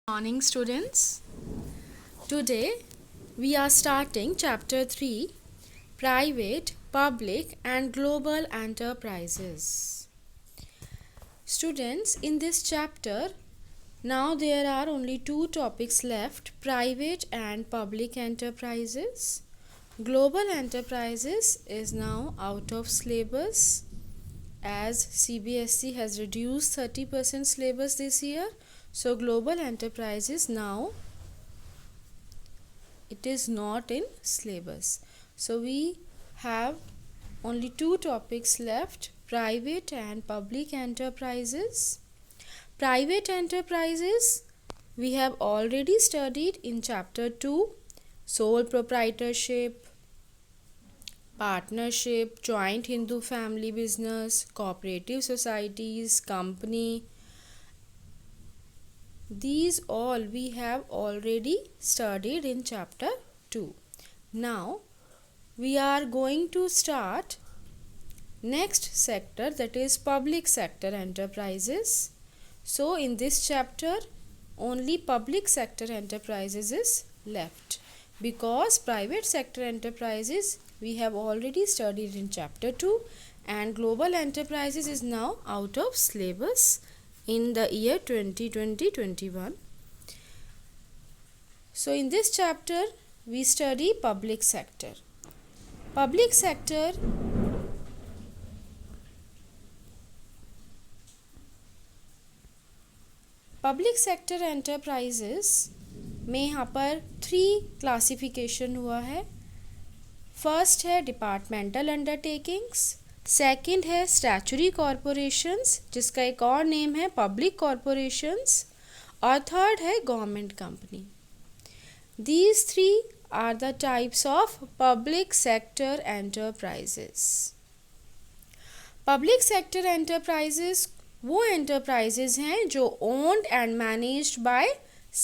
Morning, students. Today we are starting chapter 3, Private, Public and Global Enterprises. Students, in this chapter now there are only two topics left: private and public enterprises. Global enterprises is now out of syllabus as CBSE has reduced 30% syllabus this year. So global enterprises now it is not in syllabus. So we have only two topics left: private and public enterprises. Private enterprises we have already studied in chapter 2: sole proprietorship, partnership, joint Hindu family business, cooperative societies, company. These all we have already studied in chapter 2. Now we are going to start next sector, that is public sector enterprises. So in this chapter only public sector enterprises is left, because private sector enterprises we have already studied in chapter 2 and global enterprises is now out of syllabus in the year 2020-21. So in this chapter we study public sector. Public sector enterprises में यहाँ पर 3 classification हुआ है. First है departmental undertakings, second है statutory corporations जिसका एक और नेम है पब्लिक कॉरपोरेशंस, और थर्ड है government company. These 3 are the types of public sector enterprises. Public sector enterprises वो enterprises हैं जो owned and managed by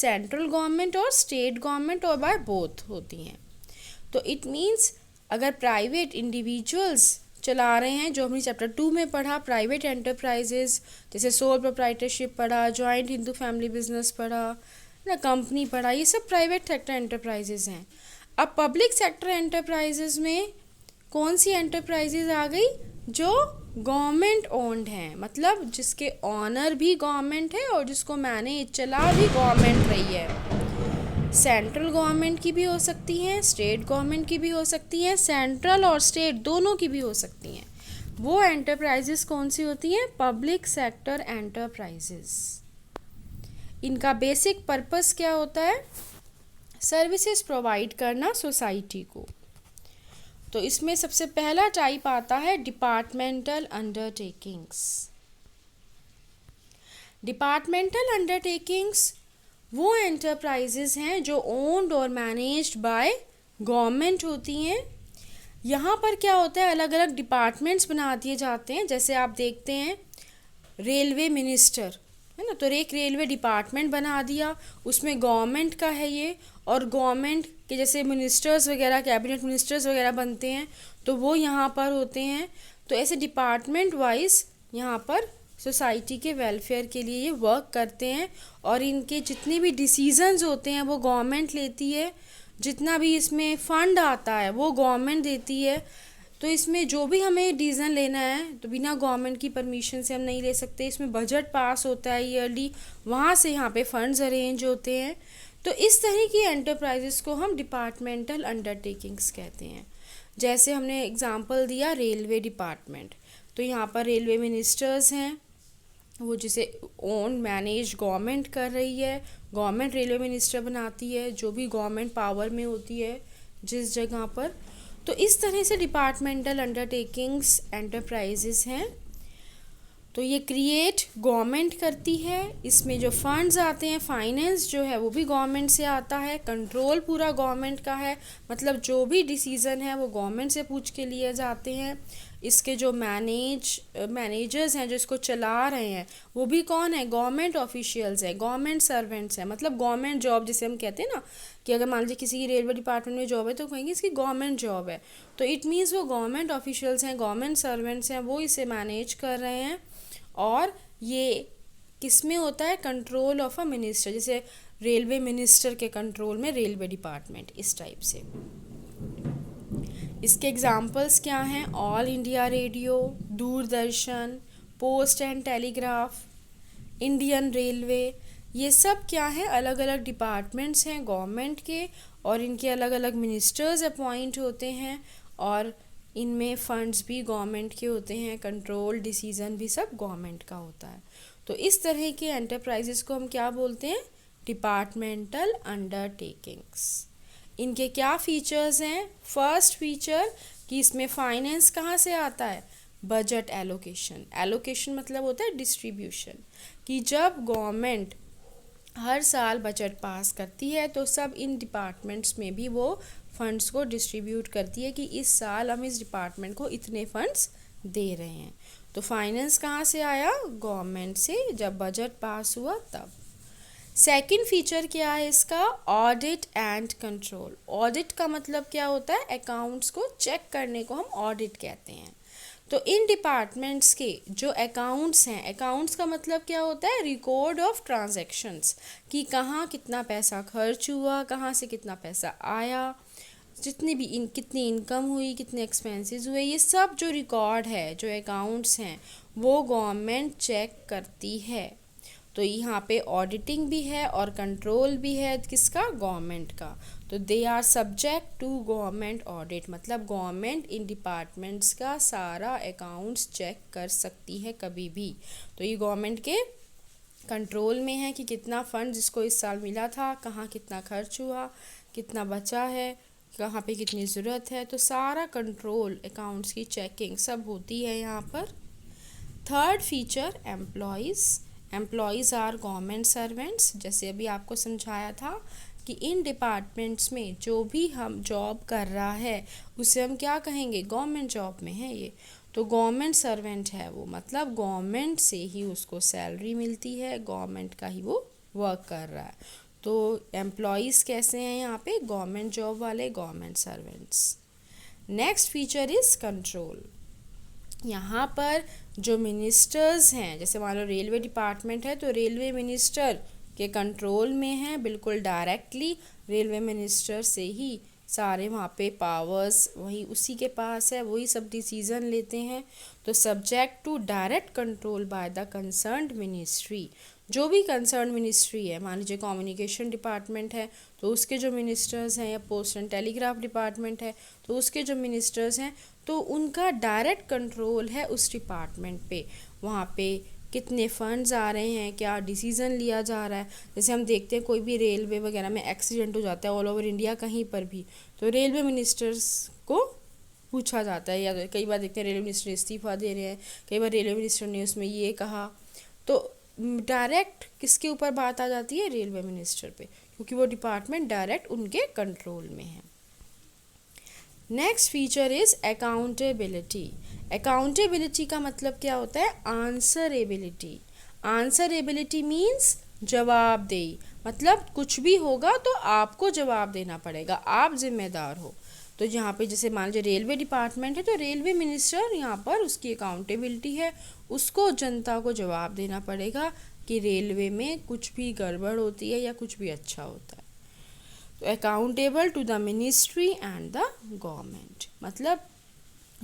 central government और state government और by both होती हैं. तो it means अगर private individuals चला रहे हैं, जो हमने चैप्टर 2 में पढ़ा प्राइवेट एंटरप्राइजेस, जैसे सोल प्रोप्राइटरशिप पढ़ा, जॉइंट हिंदू फैमिली बिजनेस पढ़ा ना, कंपनी पढ़ा, ये सब प्राइवेट सेक्टर एंटरप्राइजेस हैं. अब पब्लिक सेक्टर एंटरप्राइजेस में कौन सी एंटरप्राइजेस आ गई? जो गवर्नमेंट ओन्ड हैं, मतलब जिसके ऑनर भी गवर्नमेंट है और जिसको मैनेज चला भी गवर्नमेंट रही है. सेंट्रल गवर्नमेंट की भी हो सकती हैं, स्टेट गवर्नमेंट की भी हो सकती हैं, सेंट्रल और स्टेट दोनों की भी हो सकती हैं. वो एंटरप्राइजेस कौन सी होती हैं? Public sector enterprises. इनका बेसिक पर्पस क्या होता है? सर्विसेज प्रोवाइड करना सोसाइटी को. तो इसमें सबसे पहला टाइप आता है डिपार्टमेंटल अंडरटेकिंग्स. डिपार्टमेंटल अंडरटेकिंग्स वो एंटरप्राइजेस हैं जो ओन्ड और मैनेज्ड बाय गवर्नमेंट होती हैं. यहाँ पर क्या होता है, अलग अलग डिपार्टमेंट्स बना दिए जाते हैं. जैसे आप देखते हैं रेलवे मिनिस्टर है ना, तो एक रेलवे डिपार्टमेंट बना दिया, उसमें गवर्नमेंट का है ये, और गवर्नमेंट के जैसे मिनिस्टर्स वगैरह, कैबिनेट मिनिस्टर्स वगैरह बनते हैं तो वो यहाँ पर होते हैं. तो ऐसे डिपार्टमेंट वाइज यहाँ पर सोसाइटी के वेलफेयर के लिए ये वर्क करते हैं, और इनके जितने भी डिसीजंस होते हैं वो गवर्नमेंट लेती है. जितना भी इसमें फ़ंड आता है वो गवर्नमेंट देती है. तो इसमें जो भी हमें डिसीजन लेना है तो बिना गवर्नमेंट की परमिशन से हम नहीं ले सकते. इसमें बजट पास होता है ईयरली, वहाँ से यहाँ पे फंड्स अरेंज होते हैं. तो इस तरह की एंटरप्राइजेस को हम डिपार्टमेंटल अंडरटेकिंग्स कहते हैं. जैसे हमने एग्जांपल दिया रेलवे डिपार्टमेंट, तो यहाँ पर रेलवे मिनिस्टर्स हैं, वो जिसे ओन मैनेज गवर्नमेंट कर रही है. गवर्नमेंट रेलवे मिनिस्टर बनाती है, जो भी गवर्नमेंट पावर में होती है जिस जगह पर. तो इस तरह से डिपार्टमेंटल अंडरटेकिंग्स एंटरप्राइजेस हैं. तो ये क्रिएट गवर्नमेंट करती है. इसमें जो फंड्स आते हैं, फाइनेंस जो है वो भी गवर्नमेंट से आता है, कंट्रोल पूरा गवर्नमेंट का है, मतलब जो भी डिसीज़न है वो गवर्नमेंट से पूछ के लिए जाते हैं. इसके जो मैनेजर्स हैं जो इसको चला रहे हैं वो भी कौन है? गवर्नमेंट ऑफिशियल्स हैं, गवर्नमेंट सर्वेंट्स हैं, मतलब गवर्नमेंट जॉब जिसे हम कहते हैं ना, कि अगर मान लीजिए किसी की रेलवे डिपार्टमेंट में जॉब है तो कहेंगे इसकी गवर्नमेंट जॉब है. तो इट मीन्स वो गवर्नमेंट ऑफिशियल्स हैं, गवर्नमेंट सर्वेंट्स हैं, वो इसे मैनेज कर रहे हैं. और ये किस में होता है? Control of a minister. जैसे रेलवे मिनिस्टर के कंट्रोल में रेलवे डिपार्टमेंट, इस टाइप से। इसके एग्जाम्पल्स क्या हैं? All India radio, Doordarshan, post and telegraph, Indian railway. ये सब क्या है? अलग अलग डिपार्टमेंट्स हैं गवर्नमेंट के, और इनके अलग अलग मिनिस्टर्स अपॉइंट होते हैं, और इनमें फंड्स भी गवर्नमेंट के होते हैं, कंट्रोल डिसीजन भी सब गवर्नमेंट का होता है। तो इस तरह के एंटरप्राइजेस को हम क्या बोलते हैं? Departmental undertakings. इनके क्या फीचर्स हैं? फर्स्ट फीचर कि इसमें फाइनेंस कहाँ से आता है? Budget allocation. एलोकेशन मतलब होता है डिस्ट्रीब्यूशन, कि जब गवर्नमेंट हर साल बजट पास करती है तो सब इन डिपार्टमेंट्स में भी वो फंड्स को डिस्ट्रीब्यूट करती है कि इस साल हम इस डिपार्टमेंट को इतने फंड्स दे रहे हैं। तो फाइनेंस कहाँ से आया? गवर्नमेंट से, जब बजट पास हुआ तब। सेकंड फीचर क्या है इसका? Audit and control. ऑडिट का मतलब क्या होता है? अकाउंट्स को चेक करने को हम ऑडिट कहते हैं। तो इन डिपार्टमेंट्स के जो अकाउंट्स हैं, अकाउंट्स का मतलब क्या होता है? रिकॉर्ड ऑफ ट्रांजैक्शंस, कि कहाँ कितना पैसा खर्च हुआ, कहाँ से कितना पैसा आया, जितनी भी कितनी इनकम हुई, कितने एक्सपेंसेस हुए, ये सब जो रिकॉर्ड है, जो अकाउंट्स हैं, वो गवर्नमेंट चेक करती है। तो यहाँ पे ऑडिटिंग भी है और कंट्रोल भी है, किसका? गवर्नमेंट का। तो they are subject to government audit, मतलब गवर्नमेंट इन डिपार्टमेंट्स का सारा अकाउंट्स चेक कर सकती है कभी भी। तो ये गवर्नमेंट के कंट्रोल में है कि कितना फंड जिसको इस साल मिला था, कहाँ कितना खर्च हुआ, कितना बचा है, कहाँ पे कितनी ज़रूरत है। तो सारा कंट्रोल, अकाउंट्स की चेकिंग सब होती है यहाँ पर। Third feature, employees. Employees are government servants. जैसे अभी आपको समझाया था कि इन डिपार्टमेंट्स में जो भी हम जॉब कर रहा है उसे हम क्या कहेंगे? गवर्नमेंट जॉब में है ये, तो गवर्नमेंट सर्वेंट है वो, मतलब गवर्नमेंट से ही उसको सैलरी मिलती है, गवर्नमेंट का ही वो वर्क कर रहा है। तो एम्प्लॉयज़ कैसे हैं यहाँ पे? गवर्नमेंट जॉब वाले, government servants. Next feature is control. यहाँ पर जो मिनिस्टर्स हैं, जैसे मान लो रेलवे डिपार्टमेंट है तो रेलवे मिनिस्टर के कंट्रोल में है, बिल्कुल डायरेक्टली रेलवे मिनिस्टर से ही सारे वहाँ पे पावर्स वही उसी के पास है, वही सब डिसीज़न लेते हैं। तो subject to direct control by the concerned ministry. जो भी कंसर्न मिनिस्ट्री है, मान लीजिए कम्युनिकेशन डिपार्टमेंट है तो उसके जो मिनिस्टर्स हैं, या पोस्ट एंड टेलीग्राफ डिपार्टमेंट है तो उसके जो मिनिस्टर्स हैं, तो उनका डायरेक्ट कंट्रोल है उस डिपार्टमेंट पे। वहाँ पे कितने फंड्स आ रहे हैं, क्या डिसीज़न लिया जा रहा है। जैसे हम देखते हैं कोई भी रेलवे वगैरह में एक्सीडेंट हो जाता है ऑल ओवर इंडिया कहीं पर भी, तो रेलवे मिनिस्टर्स को पूछा जाता है, या कई बार देखते हैं रेलवे मिनिस्टर इस्तीफा दे रहे हैं, कई बार रेलवे मिनिस्टर ने उसमें ये कहा, तो डायरेक्ट किसके ऊपर बात आ जाती है? रेलवे मिनिस्टर पे, क्योंकि वो डिपार्टमेंट डायरेक्ट उनके कंट्रोल में है। Next feature is accountability. Accountability का मतलब क्या होता है? आंसरेबिलिटी। आंसरेबिलिटी मीन्स जवाबदेही, मतलब कुछ भी होगा तो आपको जवाब देना पड़ेगा, आप जिम्मेदार हो। तो यहाँ पे जैसे मान लीजिए रेलवे डिपार्टमेंट है तो रेलवे मिनिस्टर यहाँ पर उसकी अकाउंटेबिलिटी है, उसको जनता को जवाब देना पड़ेगा कि रेलवे में कुछ भी गड़बड़ होती है या कुछ भी अच्छा होता है। तो accountable to the ministry and the government, मतलब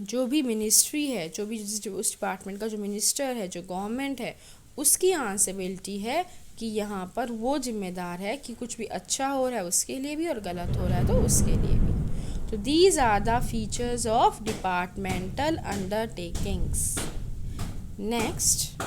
जो भी मिनिस्ट्री है, जो भी उस डिपार्टमेंट का जो मिनिस्टर है, जो गवर्नमेंट है, उसकी आंसरेबिलिटी है कि यहाँ पर वो जिम्मेदार है कि कुछ भी अच्छा हो रहा है उसके लिए भी और गलत हो रहा है तो उसके लिए भी। तो these are the features of departmental undertakings. Next